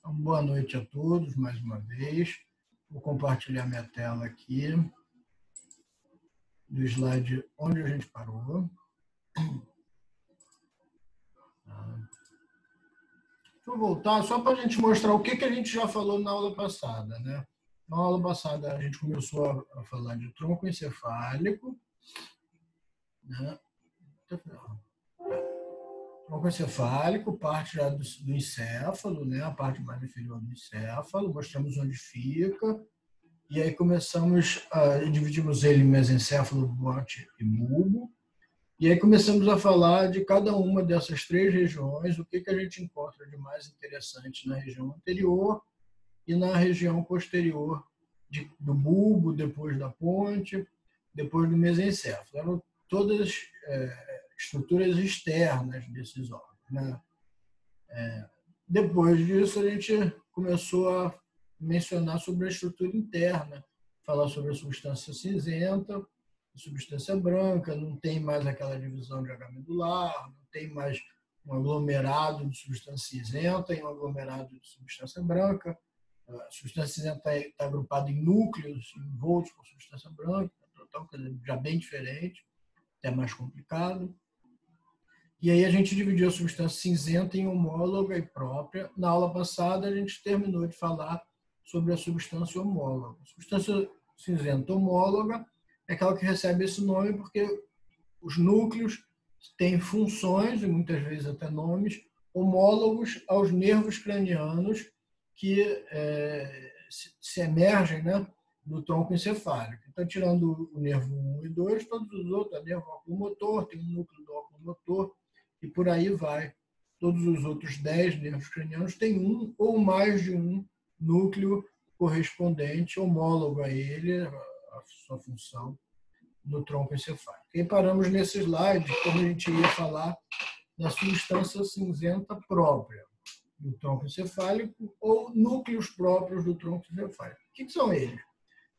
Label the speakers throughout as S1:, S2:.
S1: Então, boa noite a todos, mais uma vez. Vou compartilhar minha tela aqui, do slide onde a gente parou. Deixa eu voltar só para a gente mostrar o que a gente já falou na aula passada, né? Na aula passada, a gente começou a falar de tronco encefálico, né? Tronco encefálico, parte já do encéfalo, né? A parte mais inferior do encéfalo, mostramos onde fica. E aí dividimos ele em mesencéfalo, glote e bulbo. E aí começamos a falar de cada uma dessas três regiões, o que a gente encontra de mais interessante na região anterior e na região posterior do bulbo, depois da ponte, depois do mesencéfalo. Eram todas estruturas externas desses órgãos, né? Depois disso, a gente começou a mencionar sobre a estrutura interna, falar sobre a substância cinzenta, a substância branca, não tem mais aquela divisão de H medular, não tem mais um aglomerado de substância cinzenta e um aglomerado de substância branca. A substância cinzenta está agrupada em núcleos envoltos por substância branca, então, já bem diferente, é mais complicado. E aí a gente dividiu a substância cinzenta em homóloga e própria. Na aula passada, a gente terminou de falar sobre a substância homóloga. A substância cinzenta homóloga é aquela que recebe esse nome porque os núcleos têm funções, e muitas vezes até nomes, homólogos aos nervos cranianos que se emergem, né, do tronco encefálico. Então, tirando o nervo 1 e 2, todos os outros, o nervo oculomotor, tem um núcleo do oculomotor, e por aí vai. Todos os outros 10 nervos cranianos têm um ou mais de um núcleo correspondente, homólogo a ele, a sua função no tronco encefálico. E paramos nesse slide, quando a gente ia falar da substância cinzenta própria do tronco encefálico ou núcleos próprios do tronco encefálico. O que são eles?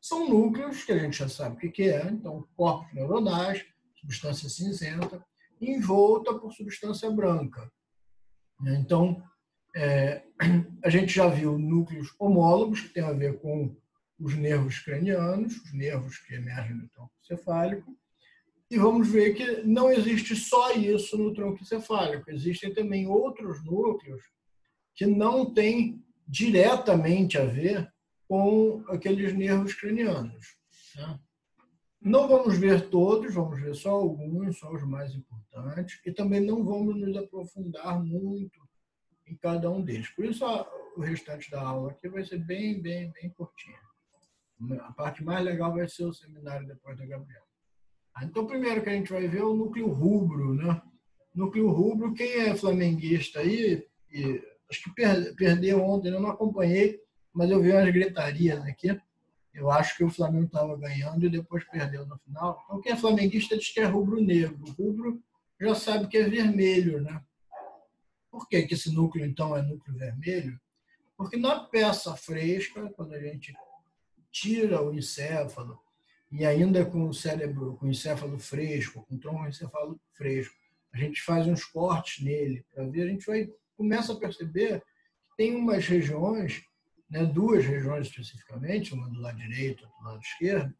S1: São núcleos que a gente já sabe o que é, então corpos neuronais, substância cinzenta, envolta por substância branca. Então, a gente já viu núcleos homólogos, que tem a ver com os nervos cranianos, os nervos que emergem do tronco encefálico, e vamos ver que não existe só isso no tronco encefálico, existem também outros núcleos que não têm diretamente a ver com aqueles nervos cranianos, né? Não vamos ver todos, vamos ver só alguns, só os mais importantes, e também não vamos nos aprofundar muito em cada um deles. Por isso, o restante da aula aqui vai ser bem curtinha. A parte mais legal vai ser o seminário depois da Gabriela. Então, primeiro que a gente vai ver é o núcleo rubro, né? Núcleo rubro, quem é flamenguista aí, acho que perdeu ontem, eu não acompanhei, mas eu vi umas gritarias aqui. Eu acho que o Flamengo estava ganhando e depois perdeu no final. Então, quem é flamenguista diz que é rubro-negro. O rubro já sabe que é vermelho, né? Por que esse núcleo, então, é núcleo vermelho? Porque na peça fresca, quando a gente tira o encéfalo, e ainda com o cérebro, com o encéfalo fresco, com o tronco encefalo fresco, a gente faz uns cortes nele para ver, a gente começa a perceber que tem umas regiões, né, duas regiões especificamente, uma do lado direito, outra do lado esquerdo,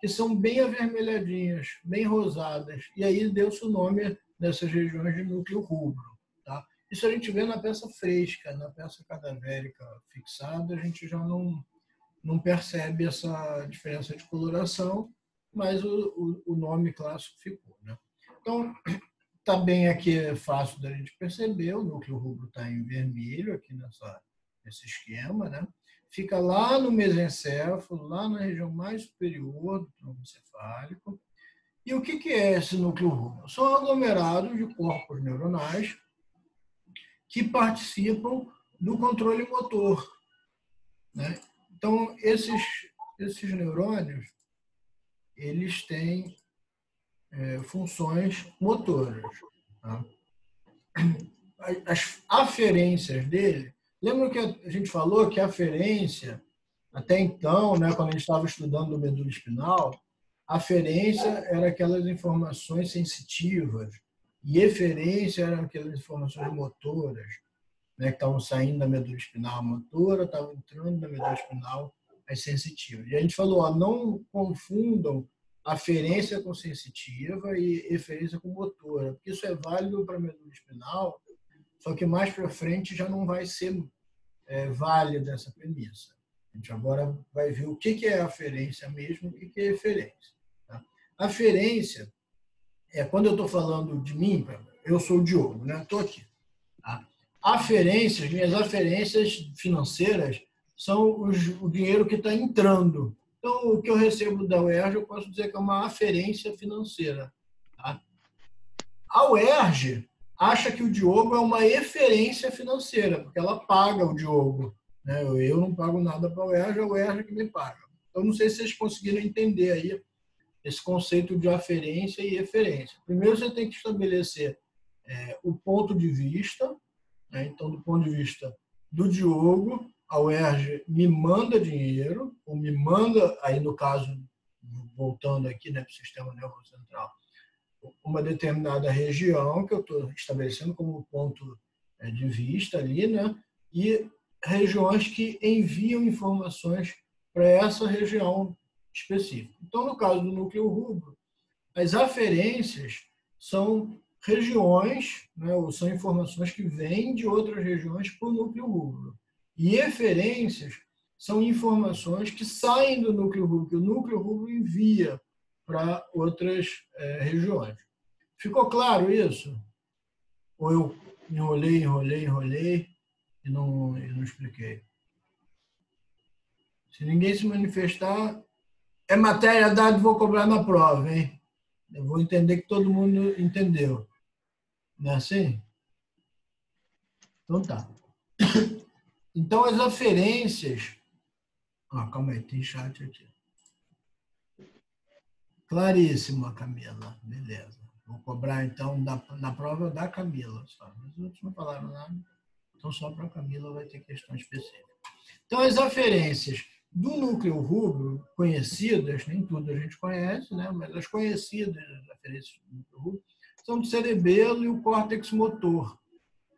S1: que são bem avermelhadinhas, bem rosadas, e aí deu-se o nome dessas regiões de núcleo rubro. Tá? Isso a gente vê na peça fresca, na peça cadavérica fixada, a gente já não percebe essa diferença de coloração, mas o nome clássico ficou, né? Então, está bem aqui, é fácil da gente perceber, o núcleo rubro está em vermelho aqui nesse esquema, né? Fica lá no mesencéfalo, lá na região mais superior do tronco encefálico. E o que é esse núcleo rubro? São aglomerados de corpos neuronais que participam do controle motor, né? Então, esses neurônios, eles têm funções motoras. Tá? As aferências dele, lembra que a gente falou que a aferência, até então, né, quando a gente estava estudando o medula espinal, a aferência era aquelas informações sensitivas e eferência eram aquelas informações motoras. né, que estavam saindo da medula espinal motora, estavam entrando na medula espinal as sensitivas. E a gente falou, ó, não confundam aferência com sensitiva e eferência com motora, porque isso é válido para a medula espinal, só que mais para frente já não vai ser válida essa premissa. A gente agora vai ver o que é aferência mesmo, o que é eferência. Tá? Aferência é quando eu estou falando de mim, eu sou o Diogo, né? Estou aqui. Tá? Aferências, minhas aferências financeiras são o dinheiro que está entrando. Então, o que eu recebo da UERJ, eu posso dizer que é uma aferência financeira. Tá? A UERJ acha que o Diogo é uma eferência financeira, porque ela paga o Diogo. Né? Eu não pago nada para a UERJ é que me paga. Então, não sei se vocês conseguiram entender aí esse conceito de aferência e eferência. Primeiro, você tem que estabelecer o ponto de vista. Né? Então, do ponto de vista do Diogo, a UERJ me manda dinheiro, ou me manda, aí no caso, voltando aqui, né, para o sistema neurocentral, uma determinada região que eu estou estabelecendo como ponto de vista ali, né, e regiões que enviam informações para essa região específica. Então, no caso do núcleo rubro, as aferências são regiões, né, ou são informações que vêm de outras regiões para o núcleo rubro. E eferências são informações que saem do núcleo rubro, que o núcleo rubro envia para outras regiões. Ficou claro isso? Ou eu enrolei e não expliquei? Se ninguém se manifestar, é matéria dada, vou cobrar na prova, hein? Eu vou entender que todo mundo entendeu. Não é assim? Então tá. Então as aferências... calma aí, tem chat aqui. Claríssima, Camila. Beleza. Vou cobrar, então, na prova da Camila. Só. Os outros não falaram nada. Então, só para a Camila vai ter questão específica. Então, as aferências do núcleo rubro, conhecidas, nem tudo a gente conhece, né? Mas as conhecidas, as aferências do núcleo rubro, são do cerebelo e o córtex motor.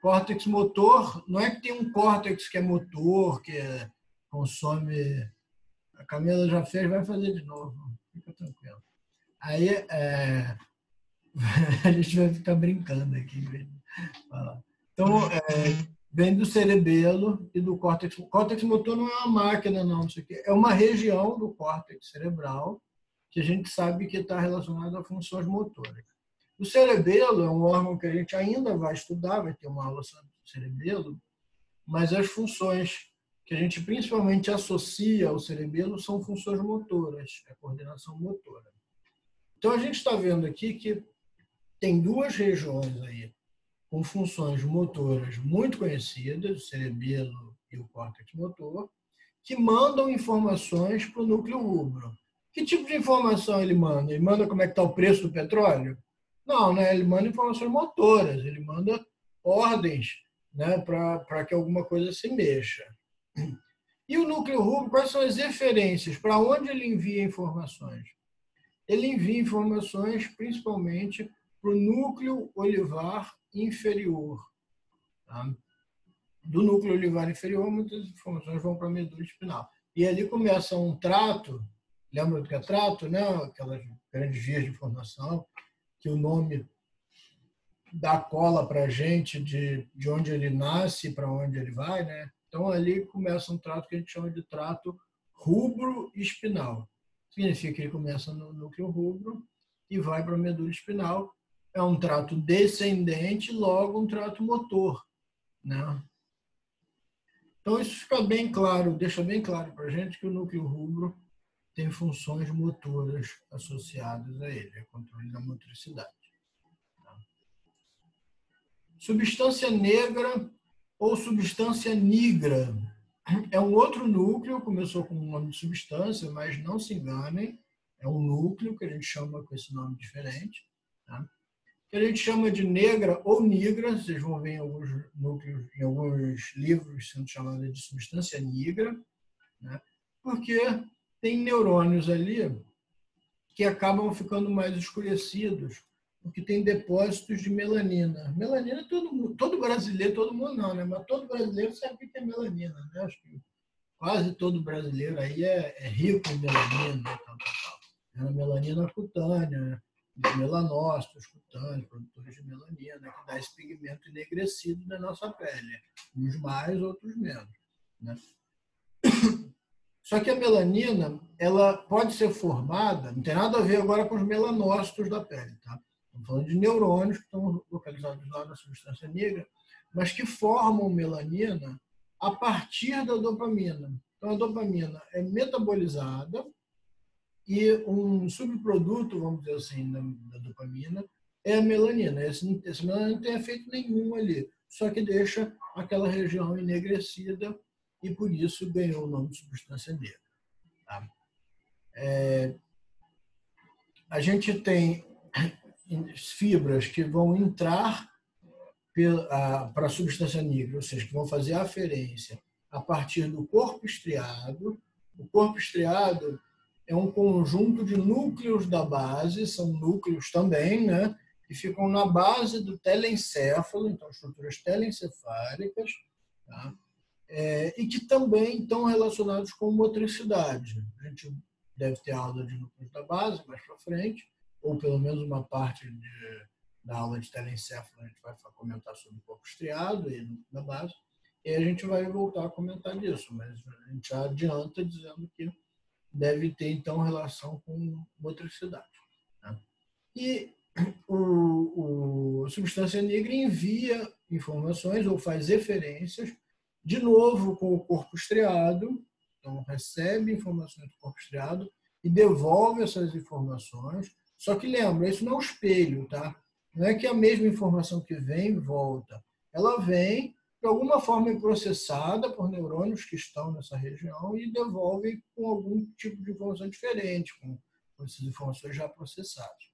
S1: Córtex motor, não é que tem um córtex que é motor, que consome... A Camila já fez, vai fazer de novo. Fica tranquilo. Aí a gente vai ficar brincando aqui. Então, vem do cerebelo e do córtex. O córtex motor não é uma máquina, não. Isso aqui é uma região do córtex cerebral que a gente sabe que está relacionada a funções motoras. O cerebelo é um órgão que a gente ainda vai estudar, vai ter uma aula sobre o cerebelo, mas as funções que a gente principalmente associa ao cerebelo são funções motoras, a coordenação motora. Então, a gente está vendo aqui que tem duas regiões aí com funções motoras muito conhecidas, o cerebelo e o córtex motor, que mandam informações para o núcleo rubro. Que tipo de informação ele manda? Ele manda como é que está o preço do petróleo? Não, né? Ele manda informações motoras, ele manda ordens, né, para que alguma coisa se mexa. E o núcleo rubro, quais são as referências? Para onde ele envia informações? Ele envia informações principalmente para o núcleo olivar inferior. Tá? Do núcleo olivar inferior, muitas informações vão para a medula espinal. E ali começa um trato, lembra do que é trato, né? Aquelas grandes vias de informação, que o nome dá cola para a gente de onde ele nasce para onde ele vai, né? Então, ali começa um trato que a gente chama de trato rubro-espinal. Significa que ele começa no núcleo rubro e vai para a medula espinal. É um trato descendente, logo um trato motor, né? Então, isso fica bem claro, deixa bem claro para a gente que o núcleo rubro tem funções motoras associadas a ele, é controle da motricidade. Substância negra ou substância nigra é um outro núcleo, começou com o nome de substância, mas não se enganem, é um núcleo que a gente chama com esse nome diferente, tá? Que a gente chama de negra ou nigra, vocês vão ver em alguns núcleos, em alguns livros sendo chamada de substância nigra, né? Porque tem neurônios ali que acabam ficando mais escurecidos porque tem depósitos de melanina. Melanina, todo brasileiro, todo mundo não, né? Mas todo brasileiro sabe que tem melanina, né? Acho que quase todo brasileiro aí é rico em melanina, tal, tal, tal. É a melanina cutânea, né? Os melanócitos cutâneos, produtores de melanina, que dá esse pigmento enegrecido na nossa pele. Uns mais, outros menos, né? Só que a melanina, ela pode ser formada, não tem nada a ver agora com os melanócitos da pele, tá? Estamos falando de neurônios que estão localizados lá na substância negra, mas que formam melanina a partir da dopamina. Então, a dopamina é metabolizada e um subproduto, vamos dizer assim, da dopamina é a melanina. Esse melanina não tem efeito nenhum ali, só que deixa aquela região enegrecida e por isso ganhou o nome de substância negra. Tá? A gente tem fibras que vão entrar para a substância negra, ou seja, que vão fazer a aferência a partir do corpo estriado. O corpo estriado é um conjunto de núcleos da base, são núcleos também, né, que ficam na base do telencéfalo, então estruturas telencefálicas, tá? E que também estão relacionados com motricidade. A gente deve ter aula de núcleos da base mais para frente, ou pelo menos uma parte da aula de telencéfalo, a gente vai comentar sobre o corpo estriado e núcleo da base, e a gente vai voltar a comentar disso, mas a gente já adianta dizendo que deve ter, então, relação com motricidade. Né? E a substância negra envia informações ou faz referências, de novo com o corpo estriado, então recebe informações do corpo estriado e devolve essas informações. Só que lembra, isso não é um espelho, tá? Não é que a mesma informação que vem e volta. Ela vem, de alguma forma, é processada por neurônios que estão nessa região e devolve com algum tipo de informação diferente, com essas informações já processadas.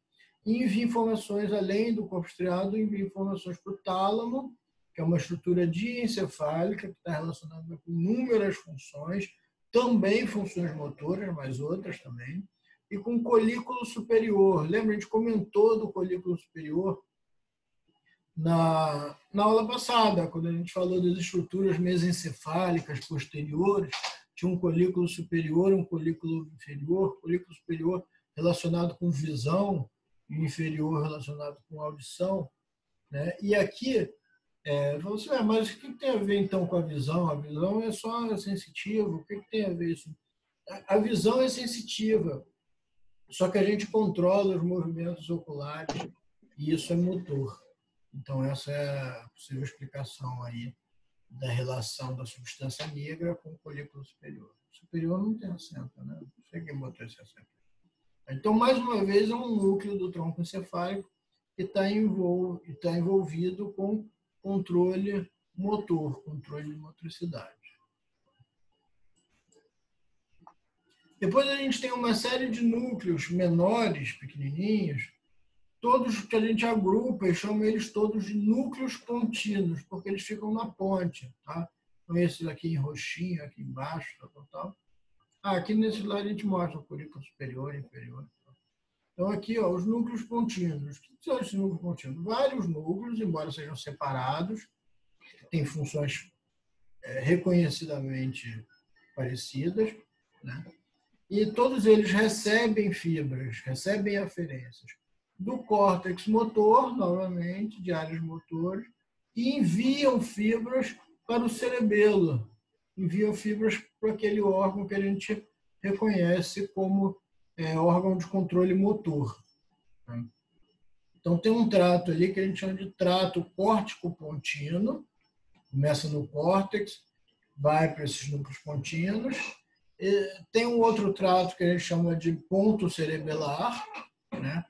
S1: E envia informações além do corpo estriado, envia informações para o tálamo, que é uma estrutura diencefálica que está relacionada com inúmeras funções, também funções motoras, mas outras também, e com o colículo superior. Lembra, a gente comentou do colículo superior na aula passada, quando a gente falou das estruturas mesencefálicas posteriores, tinha um colículo superior e um colículo inferior, colículo superior relacionado com visão e inferior relacionado com audição, né? E aqui, você, mas o que tem a ver então com a visão? A visão é só sensitiva, o que tem a ver isso? A visão é sensitiva, só que a gente controla os movimentos oculares e isso é motor. Então, essa é a possível explicação aí da relação da substância negra com o colículo superior. O superior não tem acento, né? Não sei quem botou esse acento. Então, mais uma vez, é um núcleo do tronco encefálico que está envolvido com controle motor, controle de motricidade. Depois a gente tem uma série de núcleos menores, pequenininhos, todos que a gente agrupa e chama eles todos de núcleos pontinos, porque eles ficam na ponte, tá? Então, esses aqui em roxinho, aqui embaixo, tal. Aqui nesse lado a gente mostra o colículo superior e inferior. Então, aqui, ó, os núcleos pontinos. O que são esses núcleos pontinos? Vários núcleos, embora sejam separados, têm funções reconhecidamente parecidas, né? E todos eles recebem fibras, recebem aferências do córtex motor, novamente, de áreas motoras, e enviam fibras para o cerebelo, enviam fibras para aquele órgão que a gente reconhece como órgão de controle motor. Então, tem um trato ali que a gente chama de trato córtico-pontino, começa no córtex, vai para esses núcleos pontinos. Tem um outro trato que a gente chama de ponto cerebelar, né?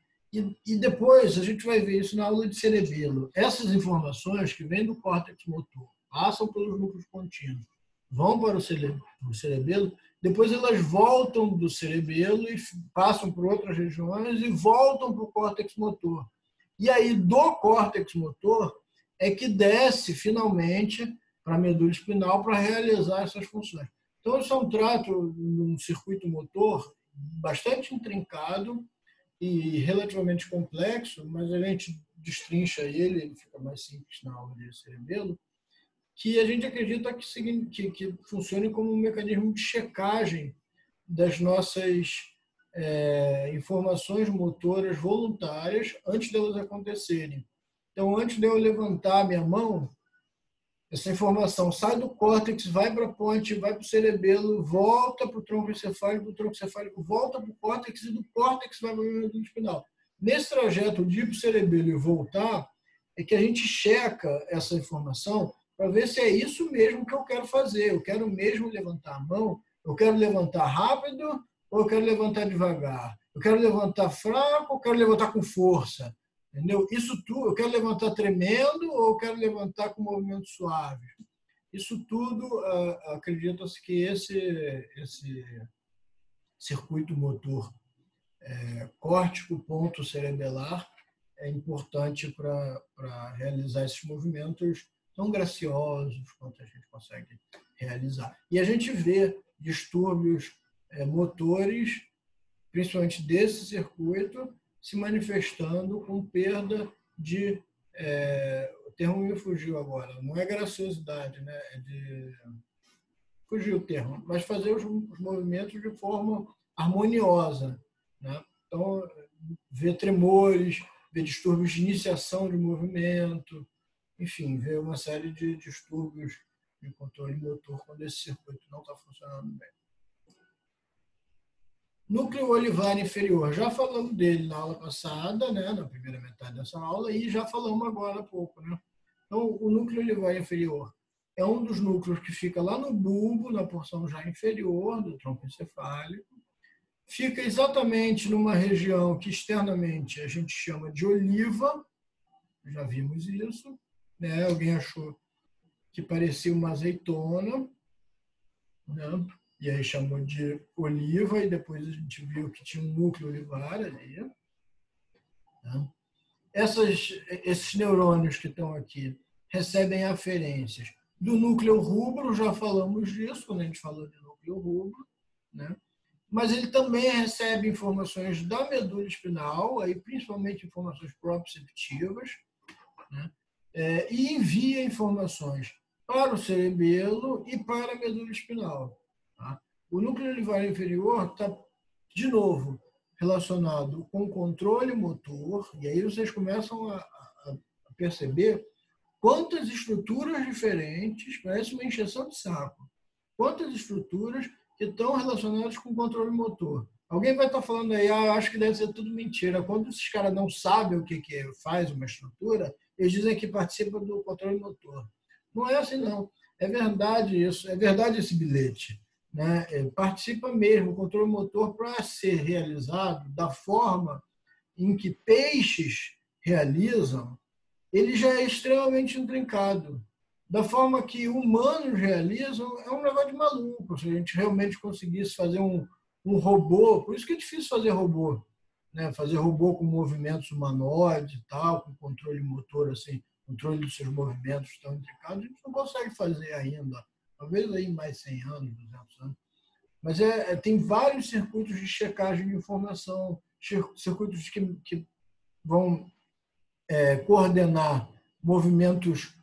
S1: E depois a gente vai ver isso na aula de cerebelo. Essas informações que vêm do córtex motor, passam pelos núcleos pontinos, vão para o cerebelo, depois elas voltam do cerebelo e passam por outras regiões e voltam para o córtex motor. E aí, do córtex motor, é que desce finalmente para a medula espinal para realizar essas funções. Então, isso é um trato num circuito motor bastante intrincado, e relativamente complexo, mas a gente destrincha ele fica mais simples na aula de cerebelo, que a gente acredita que funcione como um mecanismo de checagem das nossas informações motoras voluntárias antes delas acontecerem. Então, antes de eu levantar a minha mão, essa informação sai do córtex, vai para a ponte, vai para o cerebelo, volta para o tronco encefálico, do tronco encefálico volta para o córtex e do córtex vai para a medula espinal. Nesse trajeto de ir para o cerebelo e voltar, é que a gente checa essa informação para ver se é isso mesmo que eu quero fazer. Eu quero mesmo levantar a mão, eu quero levantar rápido ou eu quero levantar devagar? Eu quero levantar fraco ou eu quero levantar com força? Entendeu? Isso tudo, eu quero levantar tremendo ou eu quero levantar com movimento suave? Isso tudo, acredita-se que esse circuito motor córtico ponto cerebelar é importante para realizar esses movimentos tão graciosos quanto a gente consegue realizar. E a gente vê distúrbios motores, principalmente desse circuito, se manifestando com perda de... o termo me fugiu agora, não é graciosidade, né? Fugiu o termo, mas fazer os movimentos de forma harmoniosa, né? Então, ver tremores, ver distúrbios de iniciação de movimento, enfim, ver uma série de distúrbios de controle motor quando esse circuito não está funcionando bem. Núcleo olivar inferior, já falamos dele na aula passada, né, na primeira metade dessa aula, e já falamos agora há pouco. Né? Então, o núcleo olivar inferior é um dos núcleos que fica lá no bulbo, na porção já inferior do tronco encefálico. Fica exatamente numa região que externamente a gente chama de oliva, já vimos isso. Né? Alguém achou que parecia uma azeitona, né? E aí chamou de oliva, e depois a gente viu que tinha um núcleo olivar ali. Né? Esses neurônios que estão aqui recebem aferências do núcleo rubro, já falamos disso quando a gente falou de núcleo rubro, né? Mas ele também recebe informações da medula espinal, aí principalmente informações proprioceptivas, né? E envia informações para o cerebelo e para a medula espinal. Tá? O núcleo olivar inferior está, de novo, relacionado com controle motor, e aí vocês começam a perceber quantas estruturas diferentes, parece uma encheção de saco, quantas estruturas que estão relacionadas com controle motor. Alguém vai estar falando aí, acho que deve ser tudo mentira. Quando esses caras não sabem o que faz uma estrutura, eles dizem que participa do controle motor. Não é assim, não. É verdade isso, é verdade esse bilhete. Né? Participa mesmo, o controle motor, para ser realizado da forma em que peixes realizam, ele já é extremamente intrincado. Da forma que humanos realizam, é um negócio de maluco. Se a gente realmente conseguisse fazer um robô, por isso que é difícil fazer robô, né? Fazer robô com movimentos humanoides e tal, com controle motor, assim, controle dos seus movimentos tão intricados, a gente não consegue fazer ainda. Talvez aí mais 100 anos, 200 anos. Mas tem vários circuitos de checagem de informação, circuitos que vão coordenar movimentos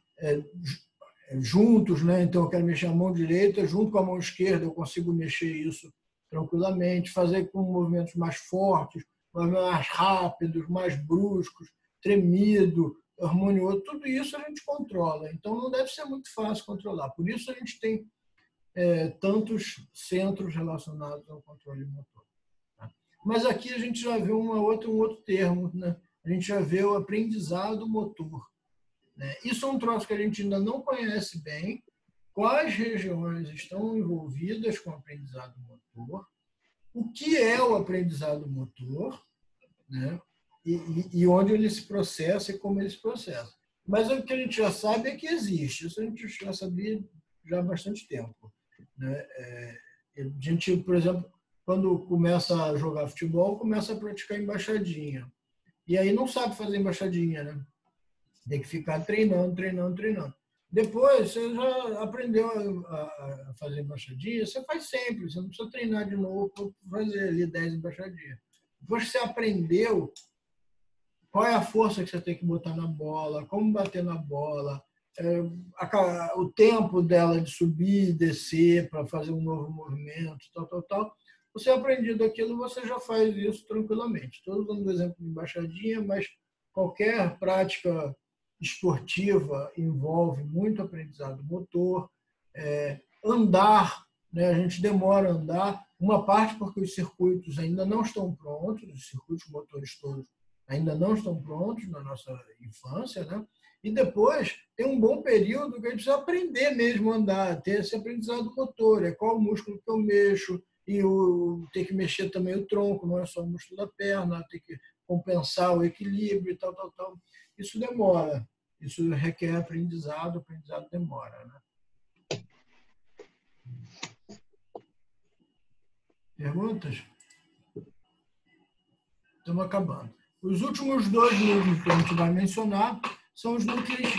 S1: juntos, né? Então eu quero mexer a mão direita junto com a mão esquerda, eu consigo mexer isso tranquilamente, fazer com movimentos mais fortes, mais rápidos, mais bruscos, tremido, harmonioso, tudo isso a gente controla. Então não deve ser muito fácil controlar. Por isso a gente tem tantos centros relacionados ao controle motor. Tá? Mas aqui a gente já vê um outro termo, né? A gente já vê o aprendizado motor. Né? Isso é um troço que a gente ainda não conhece bem, quais regiões estão envolvidas com o aprendizado motor, o que é o aprendizado motor, né? E onde ele se processa e como ele se processa. Mas o que a gente já sabe é que existe, isso a gente já sabia já há bastante tempo. Né? A gente, por exemplo, quando começa a jogar futebol, começa a praticar embaixadinha. E aí não sabe fazer embaixadinha, né? Tem que ficar treinando. Depois, você já aprendeu a fazer embaixadinha, você faz sempre, você não precisa treinar de novo para fazer ali 10 embaixadinhas. depois que você aprendeu qual é a força que você tem que botar na bola, como bater na bola, o tempo dela de subir e descer para fazer um novo movimento, tal. Você aprendido aquilo, você já faz isso tranquilamente. Estou dando um exemplo de embaixadinha, mas qualquer prática esportiva envolve muito aprendizado motor, andar, né? A gente demora a andar, uma parte porque os circuitos ainda não estão prontos, os circuitos motores todos ainda não estão prontos na nossa infância, né? E depois tem um bom período que a gente precisa aprender mesmo a andar, ter esse aprendizado motor, qual o músculo que eu mexo, e ter que mexer também o tronco, não é só o músculo da perna, tem que compensar o equilíbrio e tal. Isso demora, isso requer aprendizado, o aprendizado demora, né? Perguntas? Estamos acabando. Os últimos 2 núcleos que a gente vai mencionar são os núcleos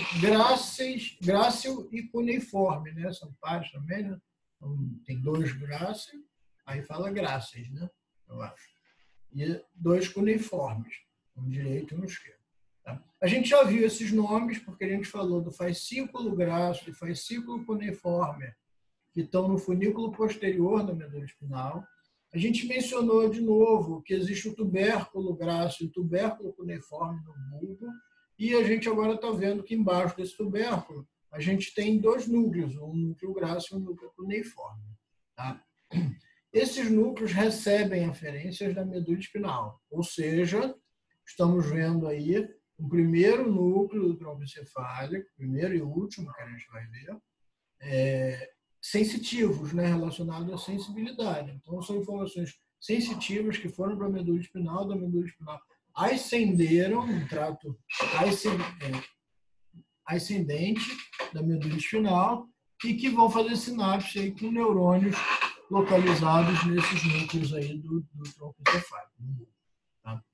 S1: grácil e cuneiforme, né? São pares também, né? Então, tem 2 grácil, aí fala gráceis, né? Eu acho. E 2 cuneiformes, um direito e um esquerdo. Tá? A gente já viu esses nomes porque a gente falou do fascículo grácil e fascículo cuneiforme, que estão no funículo posterior da medula espinhal. A gente mencionou de novo que existe o tubérculo grácil e o tubérculo cuneiforme no bulbo, e a gente agora está vendo que embaixo desse tubérculo a gente tem 2 núcleos, um núcleo grácil e um núcleo cuneiforme. Tá? Esses núcleos recebem aferências da medula espinal, ou seja, estamos vendo aí o primeiro núcleo do tronco encefálico, primeiro e último que a gente vai ver, sensitivos, né, relacionados à sensibilidade. Então, são informações sensitivas que foram para a medula espinal, da medula espinal ascenderam no trato ascendente da medula espinal e que vão fazer sinapse aí com neurônios localizados nesses núcleos aí do tronco encefálico. Tá?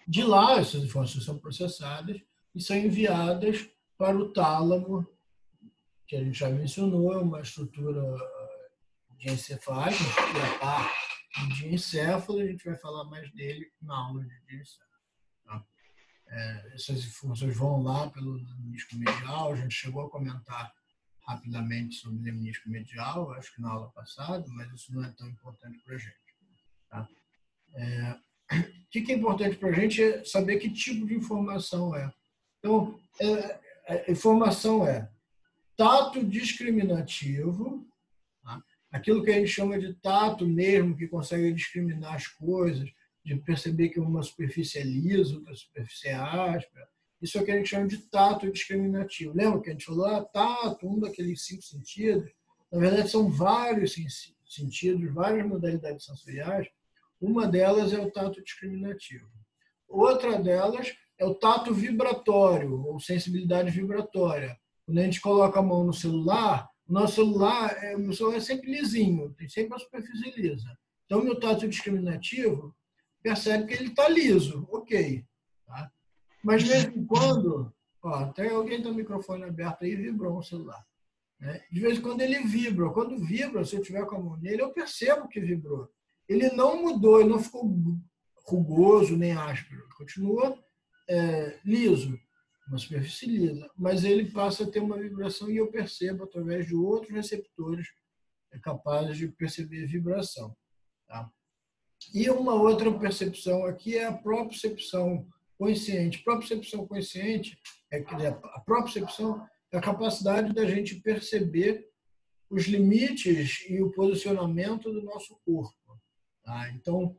S1: De lá, essas informações são processadas e são enviadas para o tálamo, que a gente já mencionou, é uma estrutura de encefálico, uma parte de encéfalo, a gente vai falar mais dele na aula de encéfalo. Tá? Essas informações vão lá pelo lemnisco medial, a gente chegou a comentar rapidamente sobre o lemnisco medial, acho que na aula passada, mas isso não é tão importante para a gente. Tá? O que é importante para a gente é saber que tipo de informação é. Então, a informação é tato discriminativo, tá? Aquilo que a gente chama de tato mesmo, que consegue discriminar as coisas, de perceber que uma superfície é lisa, outra superfície é áspera. Isso é o que a gente chama de tato discriminativo. Lembra que a gente falou, tato, um daqueles 5 sentidos? Na verdade, são vários sentidos, várias modalidades sensoriais. Uma delas é o tato discriminativo. Outra delas é o tato vibratório, ou sensibilidade vibratória. Quando a gente coloca a mão no celular, o nosso celular é sempre lisinho, tem sempre a superfície lisa. Então, o meu tato discriminativo percebe que ele está liso, ok. Tá? Mas, de vez em quando, até alguém tem o microfone aberto aí e vibrou o celular. Né? De vez em quando ele vibra. Quando vibra, se eu tiver com a mão nele, eu percebo que vibrou. Ele não mudou, ele não ficou rugoso nem áspero. Ele continua liso, uma superfície lisa, mas ele passa a ter uma vibração e eu percebo através de outros receptores capazes de perceber vibração. Tá? E uma outra percepção aqui é a propriocepção consciente. Propriocepção consciente a propriocepção é a capacidade da gente perceber os limites e o posicionamento do nosso corpo. Tá? Então,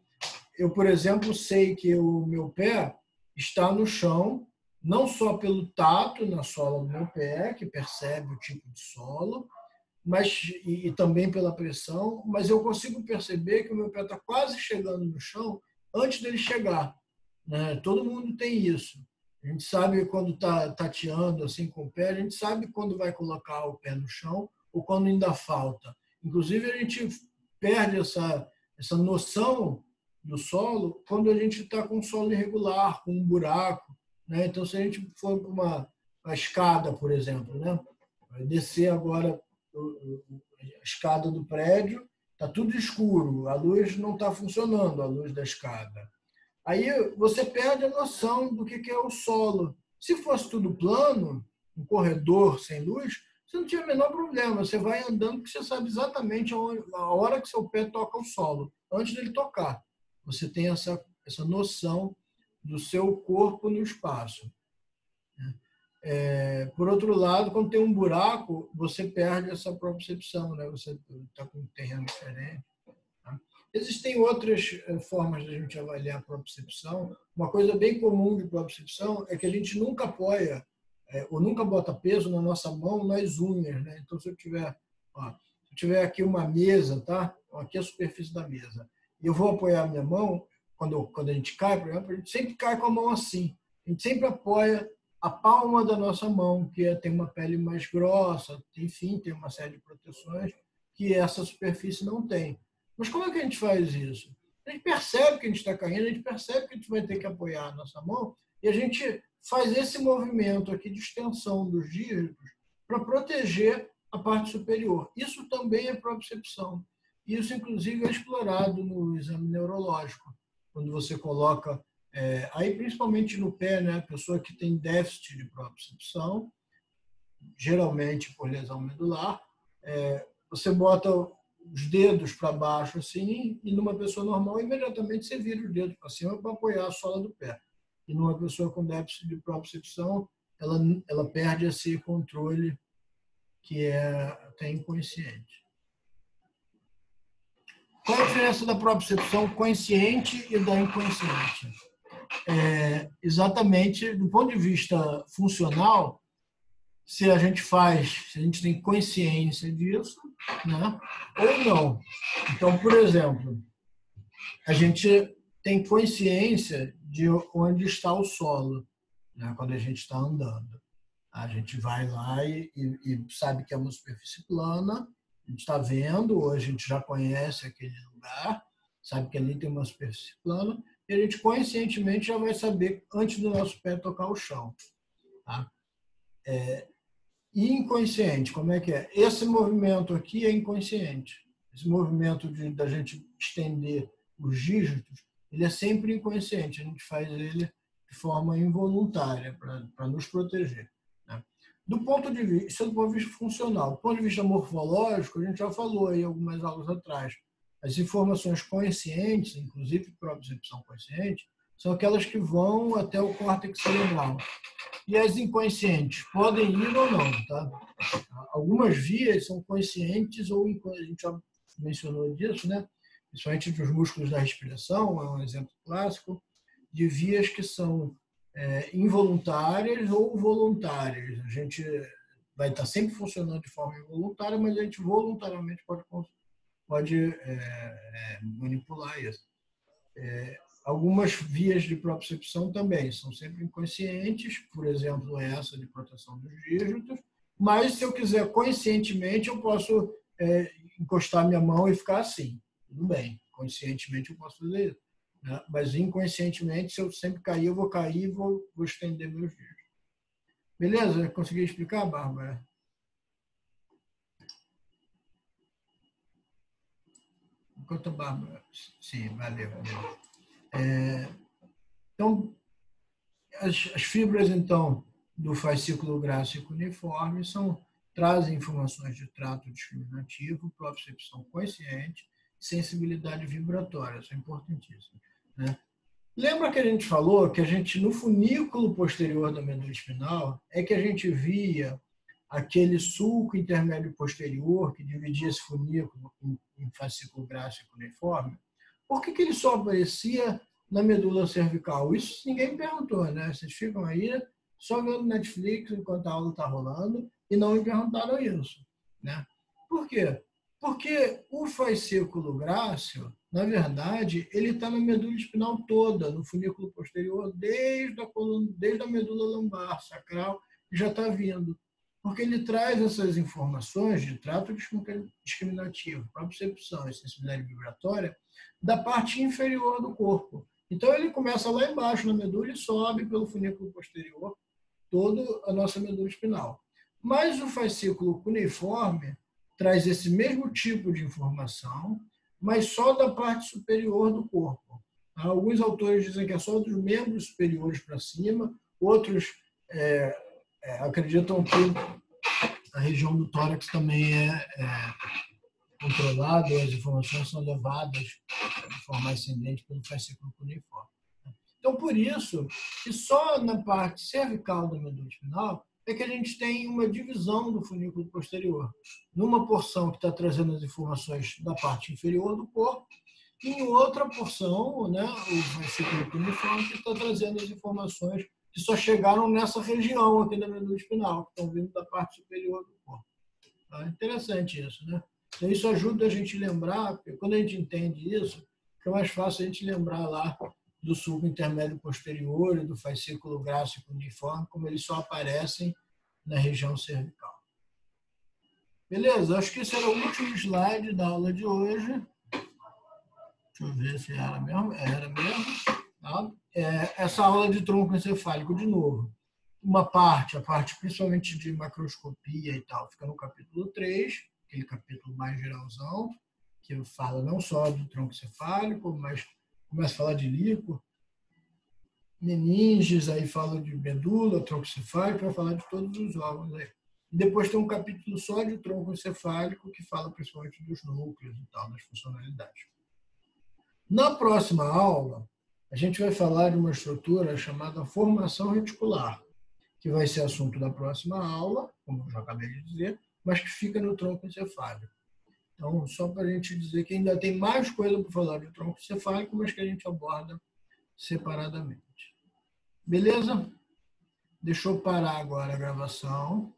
S1: eu, por exemplo, sei que o meu pé está no chão, não só pelo tato na sola do meu pé, que percebe o tipo de solo, mas e também pela pressão, mas eu consigo perceber que o meu pé está quase chegando no chão antes dele chegar. Né? Todo mundo tem isso. A gente sabe quando está tateando assim com o pé, a gente sabe quando vai colocar o pé no chão ou quando ainda falta. Inclusive, a gente perde essa noção do solo quando a gente está com um solo irregular, com um buraco. Né? Então, se a gente for para uma escada, por exemplo, né? Vai descer agora a escada do prédio está tudo escuro, a luz não está funcionando, a luz da escada. Aí você perde a noção do que é o solo. Se fosse tudo plano, um corredor sem luz, você não tinha o menor problema. Você vai andando porque você sabe exatamente a hora que seu pé toca o solo, antes dele tocar. Você tem essa noção do seu corpo no espaço. Por outro lado, quando tem um buraco, você perde essa propriocepção, né? Você está com um terreno diferente. Tá? Existem outras formas de a gente avaliar a propriocepção. Uma coisa bem comum de propriocepção é que a gente nunca apoia ou nunca bota peso na nossa mão nas unhas, né? Então, se eu tiver aqui uma mesa, tá? Aqui é a superfície da mesa, e eu vou apoiar a minha mão, quando a gente cai, por exemplo, a gente sempre cai com a mão assim. A gente sempre apoia a palma da nossa mão, que tem uma pele mais grossa, enfim, tem uma série de proteções que essa superfície não tem. Mas como é que a gente faz isso? A gente percebe que a gente está caindo, a gente percebe que a gente vai ter que apoiar a nossa mão e a gente faz esse movimento aqui de extensão dos dígitos para proteger a parte superior. Isso também é propriocepção. Isso, inclusive, é explorado no exame neurológico, quando você coloca, aí principalmente no pé, né, a pessoa que tem déficit de propriocepção, geralmente por lesão medular, você bota os dedos para baixo assim, e numa pessoa normal, imediatamente você vira os dedos para cima para apoiar a sola do pé. E numa pessoa com déficit de propriocepção, ela perde esse controle que é até inconsciente. Qual a diferença da propriocepção consciente e da inconsciente? Exatamente, do ponto de vista funcional, se a gente tem consciência disso, né, ou não. Então, por exemplo, a gente tem consciência de onde está o solo, né, quando a gente está andando. A gente vai lá e sabe que é uma superfície plana, a gente está vendo, ou a gente já conhece aquele lugar, sabe que ali tem uma superfície plana, e a gente conscientemente já vai saber antes do nosso pé tocar o chão. Tá? E inconsciente, como é que é? Esse movimento aqui é inconsciente. Esse movimento da gente estender os dígitos, ele é sempre inconsciente. A gente faz ele de forma involuntária para nos proteger. Né? Do ponto de vista, isso é do ponto de vista funcional. Do ponto de vista morfológico, a gente já falou aí algumas aulas atrás. As informações conscientes, inclusive propriocepção consciente, são aquelas que vão até o córtex cerebral. E as inconscientes podem ir ou não, tá? Algumas vias são conscientes ou inconscientes, a gente já mencionou disso, né? Principalmente dos músculos da respiração, é um exemplo clássico, de vias que são involuntárias ou voluntárias. A gente vai estar sempre funcionando de forma involuntária, mas a gente voluntariamente pode manipular isso. Algumas vias de propriocepção também são sempre inconscientes, por exemplo, essa de proteção dos dígitos, mas se eu quiser conscientemente, eu posso encostar minha mão e ficar assim. Tudo bem, conscientemente eu posso fazer isso. Né? Mas inconscientemente, se eu sempre cair, eu vou cair e vou estender meus dígitos. Beleza? Consegui explicar, Bárbara? Enquanto a Bárbara... Sim, valeu. Então, as fibras, então, do fascículo grácil cuneiforme trazem informações de trato discriminativo, propriocepção consciente, sensibilidade vibratória, isso é importantíssimo. Né? Lembra que a gente falou que no funículo posterior da medula espinal, é que a gente via aquele sulco intermédio posterior que dividia esse funículo em fascículo grácil cuneiforme? Por que ele só aparecia na medula cervical? Isso ninguém me perguntou, né? Vocês ficam aí só vendo Netflix enquanto a aula está rolando e não me perguntaram isso, né? Por quê? Porque o fascículo grácil, na verdade, ele está na medula espinal toda, no funículo posterior, desde a medula lombar, sacral, já está vindo. Porque ele traz essas informações de trato discriminativo, propriocepção e sensibilidade vibratória da parte inferior do corpo. Então, ele começa lá embaixo na medula e sobe pelo funículo posterior, toda a nossa medula espinal. Mas o fascículo cuneiforme, traz esse mesmo tipo de informação, mas só da parte superior do corpo. Alguns autores dizem que é só dos membros superiores para cima, outros acreditam que a região do tórax também é controlada, as informações são levadas de forma ascendente pelo fascículo cuneiforme. Então, por isso, que só na parte cervical da medula espinhal é que a gente tem uma divisão do funículo posterior, numa porção que está trazendo as informações da parte inferior do corpo, e em outra porção, né, o fascículo cuneiforme, que está trazendo as informações que só chegaram nessa região aqui da medula espinhal, que estão vindo da parte superior do corpo. Tá? Interessante isso, né? Então, isso ajuda a gente a lembrar, porque quando a gente entende isso, fica mais fácil a gente lembrar lá do sulco intermédio posterior e do fascículo grácil cuneiforme, como eles só aparecem na região cervical. Beleza? Acho que esse era o último slide da aula de hoje. Deixa eu ver se era mesmo. Era mesmo. Tá? Essa aula de tronco encefálico, de novo. Uma parte, a parte principalmente de macroscopia e tal, fica no capítulo 3, aquele capítulo mais geralzão, que fala não só do tronco encefálico, mas começa a falar de líquor, meninges, aí fala de medula, tronco encefálico, vai falar de todos os órgãos aí. E depois tem um capítulo só de tronco encefálico, que fala principalmente dos núcleos e tal, das funcionalidades. Na próxima aula, a gente vai falar de uma estrutura chamada formação reticular, que vai ser assunto da próxima aula, como eu já acabei de dizer, mas que fica no tronco encefálico. Então, só para a gente dizer que ainda tem mais coisa para falar do tronco encefálico, mas que a gente aborda separadamente. Beleza? Deixa eu parar agora a gravação.